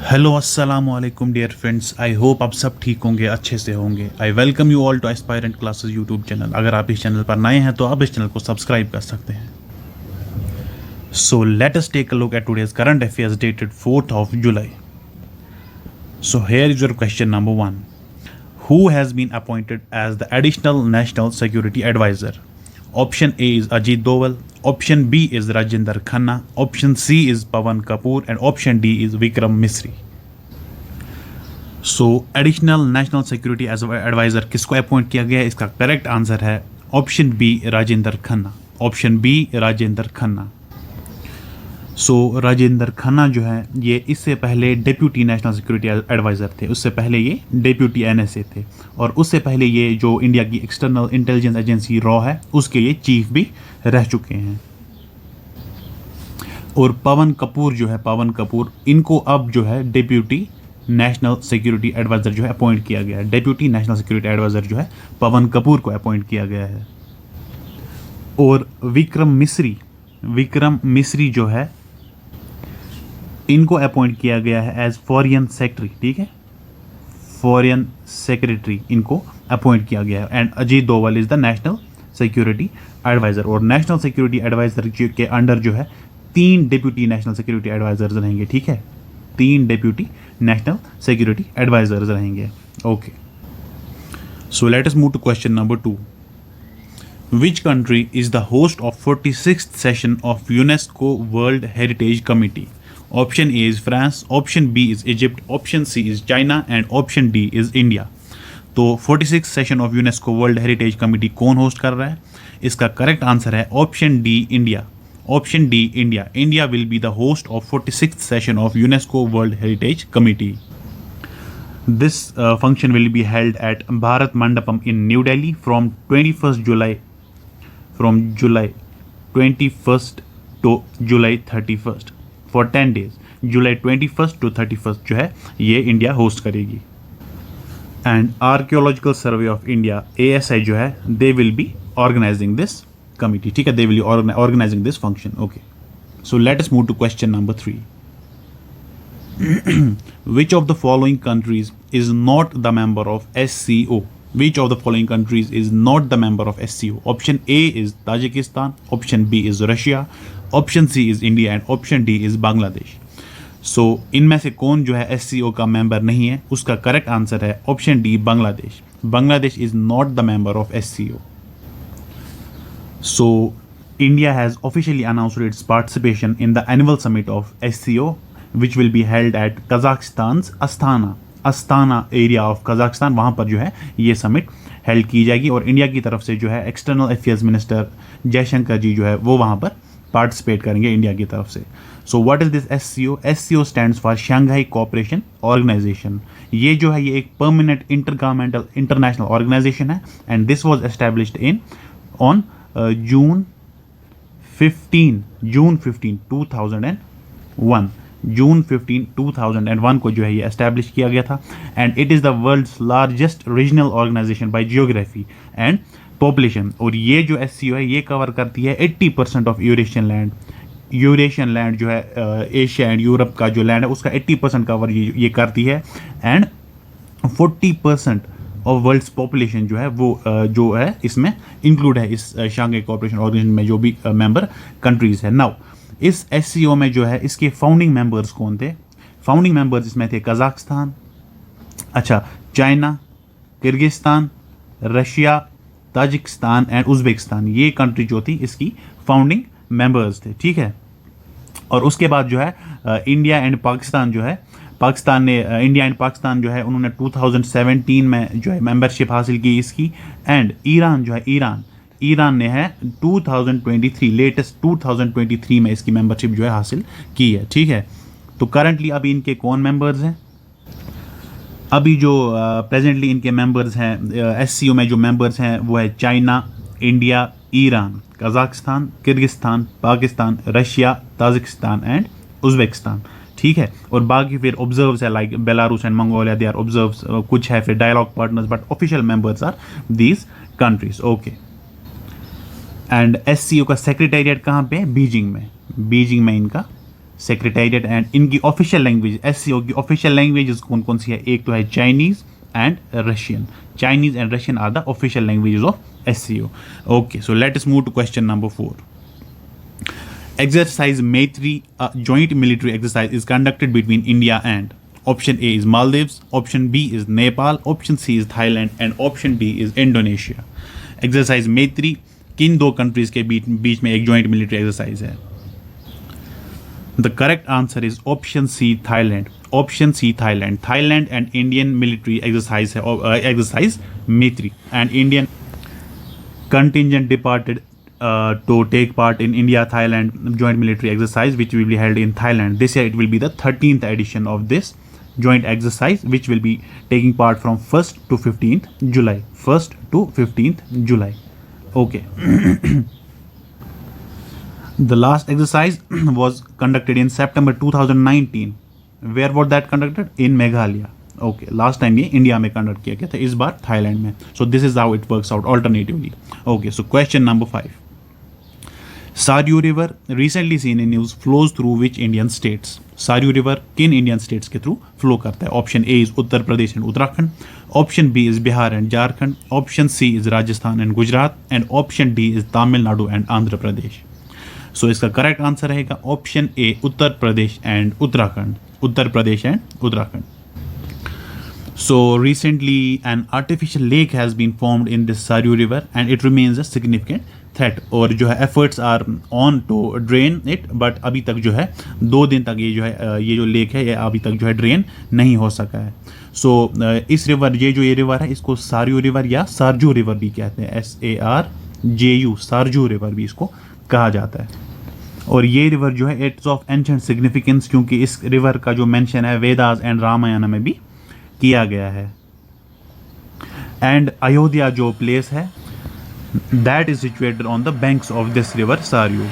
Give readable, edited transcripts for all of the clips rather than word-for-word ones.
Hello अस्सलाम वालेकुम dear friends. I hope आप सब ठीक होंगे, अच्छे से होंगे। I welcome you all to aspirant classes YouTube channel. अगर आप इस चैनल पर नए हैं तो आप इस चैनल को सब्सक्राइब कर सकते हैं। So let us take a look at today's current affairs dated 4th of July. So here is your question number 1. Who has been appointed as the additional national security advisor? Option A is Ajit Doval, option B is Rajinder Khanna, option C is Pawan Kapoor and option D is Vikram Misri. So additional national security adviser किसको appoint किया गया है? इसका correct answer है option B Rajendra Khanna. Option B Rajendra Khanna. So Rajendra Khanna जो है ये इससे पहले डेप्यूटी नेशनल सिक्योरिटी एडवाइज़र थे, उससे पहले ये डेप्यूटी एनएसए थे और उससे पहले ये जो इंडिया की एक्सटर्नल इंटेलिजेंस एजेंसी रॉ है उसके ये चीफ भी रह चुके हैं। और पवन कपूर जो है, पवन कपूर, इनको अब जो है डेप्यूटी नेशनल सिक्योरिटी एडवाइज़र जो है अपॉइंट किया गया है। डेप्यूटी नेशनल सिक्योरिटी एडवाइज़र जो है पवन कपूर को अपॉइंट किया गया है। और विक्रम मिश्री जो है इनको अपॉइंट किया गया है एज फॉरेन सेक्रेटरी। ठीक है, फॉरेन सेक्रेटरी इनको अपॉइंट किया गया है। And Ajit Doval is the national security advisor. और नेशनल सिक्योरिटी एडवाइजर के अंडर जो है 3 डेप्यूटी नेशनल सिक्योरिटी एडवाइजर्स रहेंगे। ठीक है, 3 डेप्यूटी नेशनल सिक्योरिटी एडवाइजर्स रहेंगे। Okay, so let us move to question number 2. Which country is the host of 46th session of UNESCO World Heritage Committee? Option A is France, option B is Egypt, option C is China and option D is India. तो 46th session of UNESCO world heritage committee कौन host कर रहा है? इसका correct answer है option D India. Option D India. India will be the host of 46th session of UNESCO world heritage committee. This function will be held at Bharat Mandapam in New Delhi from 21st July July 21st to July 31st for 10 days. July 21st to 31st जो है ये India host करेगी. And archaeological survey of India ASI जो है they will be organizing this committee. ठीक है, they will organizing this function. Okay, so let us move to question number 3. Which of the following countries is not the member of SCO? Which of the following countries is not the member of SCO? Option A is Tajikistan, option B is Russia, option C is India and option D is Bangladesh. So इनमें से कौन जो है SCO का member नहीं है? उसका correct answer है option D Bangladesh. Bangladesh is not the member of SCO. So India has officially announced its participation in the annual summit of SCO, which will be held at Kazakhstan's Astana area of Kazakhstan. वहाँ पर जो है ये summit held की जाएगी और India की तरफ से जो है एक्सटर्नल अफेयर्स मिनिस्टर जयशंकर जी जो है वो वहाँ पर पार्टिसिपेट करेंगे इंडिया की तरफ से. So what is this SCO? SCO stands for Shanghai cooperation organisation. ये जो है ये एक परमानेंट इंटरगवर्नमेंटल इंटरनेशनल ऑर्गेनाइजेशन है and this was established on June 15, 2001. जून 15, 2001 को जो है ये एस्टैब्लिश किया गया था. And it is the world's largest regional organisation by geography and population. और ये जो SCO है ये कवर करती है 80% ऑफ यूरेशियन लैंड जो है एशिया एंड यूरोप का जो लैंड है उसका 80% कवर ये करती है. एंड 40% ऑफ वर्ल्ड्स पॉपुलेशन जो है वो जो है इसमें इंक्लूड है इस शंघाई कोऑपरेशन ऑर्गेनाइजेशन में जो भी मेंबर कंट्रीज है. नाउ इस SCO में जो है इसके फाउंडिंग मेंबर्स कौन थे? फाउंडिंग मेंबर्स इसमें थे Kazakhstan, China, Kyrgyzstan, Russia, Tajikistan and Uzbekistan. ये कंट्री जो थी इसकी फाउंडिंग मेंबर्स थे. ठीक है, और उसके बाद जो है इंडिया एंड पाकिस्तान जो है इंडिया एंड पाकिस्तान जो है उन्होंने 2017 में जो है मेंबरशिप हासिल की इसकी. एंड ईरान जो है ईरान ने है 2023 2023 में इसकी मेंबरशिप जो है हासिल की है. ठीक है, तो करंटली अभी इनके कौन मेंबर्स हैं? अभी जो प्रेजेंटली इनके मेंबर्स हैं SCO में जो मेंबर्स हैं वो है China, India, Iran, Kazakhstan, Kyrgyzstan, Pakistan, Russia, Tajikistan and Uzbekistan. ठीक है, और बाकी फिर ऑब्जर्व्स है like Belarus and Mongolia, they are observers. कुछ है फिर dialogue partners but official members are these countries. Okay, and SCO का सेक्रेटेरिएट कहाँ पे है? बीजिंग में इनका सेक्रेटेरिएट एंड इनकी ऑफिशियल लैंग्वेज SCO की ऑफिशियल लैंग्वेजेस कौन कौन सी है? एक तो है Chinese and Russian. Chinese and Russian are the official languages of SCO. Okay, so let us move to question number 4. Exercise Maitri, a joint military exercise, is conducted between India and option A is Maldives, option B is Nepal, option C is Thailand, and option D is Indonesia. Exercise Maitri किन दो countries के बीच में एक joint military exercise है? The correct answer is option C, Thailand. Option C, Thailand. Thailand and Indian military exercise exercise Maitri, and Indian contingent departed to take part in India-Thailand joint military exercise, which will be held in Thailand. This year it will be the 13th edition of this joint exercise, which will be taking part from 1st to 15th July. 1st to 15th July. Okay. The last exercise was conducted in September 2019. Where was that conducted? In Meghalaya. Okay, last time ये India में conduct किया गया था, इस बार Thailand में. So this is how it works out alternatively. Okay, so question number 5. Saryu River, recently seen in news, flows through which Indian states? Saryu River किन Indian states के through flow करता है? Option A is Uttar Pradesh and Uttarakhand, option B is Bihar and Jharkhand, option C is Rajasthan and Gujarat, and option D is Tamil Nadu and Andhra Pradesh. So इसका correct answer रहेगा option A, Uttar Pradesh and Uttarakhand. Uttar Pradesh and Uttarakhand. So recently an artificial lake has been formed in this Saryu River and it remains a significant threat. और जो है efforts are on to drain it, but अभी तक जो है 2 दिन तक ये जो लेक है ये अभी तक जो है ड्रेन नहीं हो सका है. सो इस रिवर ये रिवर है इसको सारयू रिवर या सारजू रिवर भी कहते हैं. SARJU सारजू रिवर भी इसको कहा जाता है. और ये रिवर जो है इट्स ऑफ एंशिएंट सिग्निफिकेंस, क्योंकि इस रिवर का जो मेंशन है वेदास एंड रामायण में भी किया गया है. एंड अयोध्या जो प्लेस है that is situated on the banks of this river Sarayu.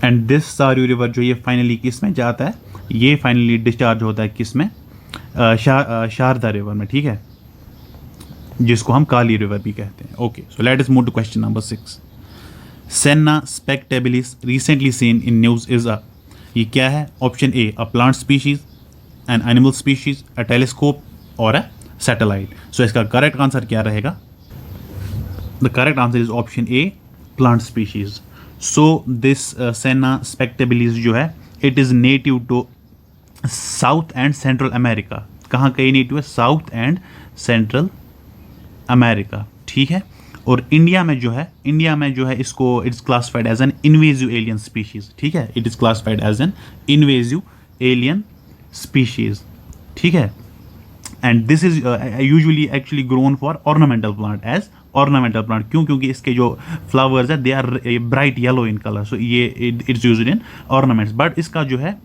And this Sarayu river जो ये फाइनली किस में जाता है? ये फाइनली डिस्चार्ज होता है किस में? शारदा रिवर में. ठीक है, जिसको हम काली रिवर भी कहते हैं. Okay, so let us move to question number 6. Senna spectabilis recently seen in news is a, ये क्या है? Option A, a plant species, an animal species, a telescope और अ सैटेलाइट. सो इसका करेक्ट आंसर क्या रहेगा? The correct answer is option A, plant species. So this Senna spectabilis जो है it is native to South and Central America. कहाँ का ये native है? South and Central America. ठीक है. और इंडिया में जो है इसको it's classified as an invasive alien species. ठीक है, it is classified as an invasive alien species. ठीक है. And this is usually actually grown for ornamental plant as ornamental plant. क्योंकि इसके जो फ्लावर्स है they are bright yellow in colour. So ये it's used in ornaments. But इसका जो है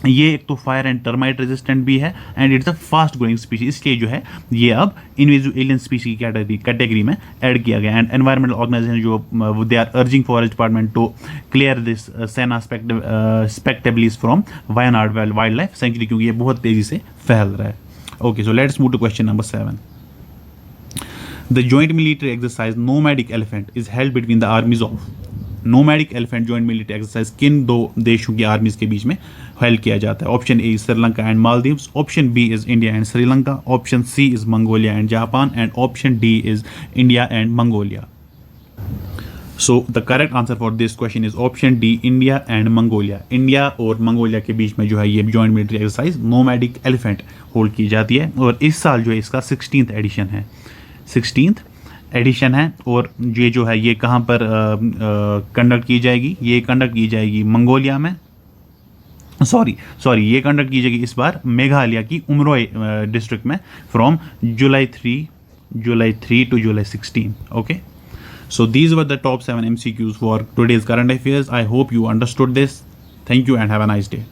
ये एक तो फायर एंड टर्माइट रेजिस्टेंट भी है and it's a fast growing species. इसलिए जो है ये अब इन्वेजिव एलियन स्पीशीज की कैटेगरी में ऐड किया गया. एंड एनवायरमेंटल ऑर्गेनाइजेशन जो they are urging forest department to clear this Senna spectabilis from Wayanad wildlife sanctuary, क्योंकि ये बहुत तेजी से फैल रहा है. Okay, so let's move to question number 7. The joint military exercise Nomadic Elephant is held between the armies of. Nomadic elephant joint military exercise किन दो देशों की आर्मीज के बीच में हेल्ड किया जाता है? Option A is Sri Lanka and Maldives, option B is India and Sri Lanka, option C is Mongolia and Japan, and option D is India and Mongolia. So the correct answer for this question is option D, India and Mongolia. India और Mongolia के बीच में जो है ये joint military exercise nomadic elephant hold की जाती है. और इस साल जो है इसका 16th एडिशन है. 16th एडिशन है. और ये जो है ये कहाँ पर कंडक्ट की जाएगी? ये कंडक्ट की जाएगी मंगोलिया में. सॉरी ये कंडक्ट की जाएगी इस बार मेघालय की उमरोई डिस्ट्रिक्ट में from July 3 to July 16. Okay, so these were the top 7 MCQs for today's current affairs. I hope you understood this. Thank you and have a nice day.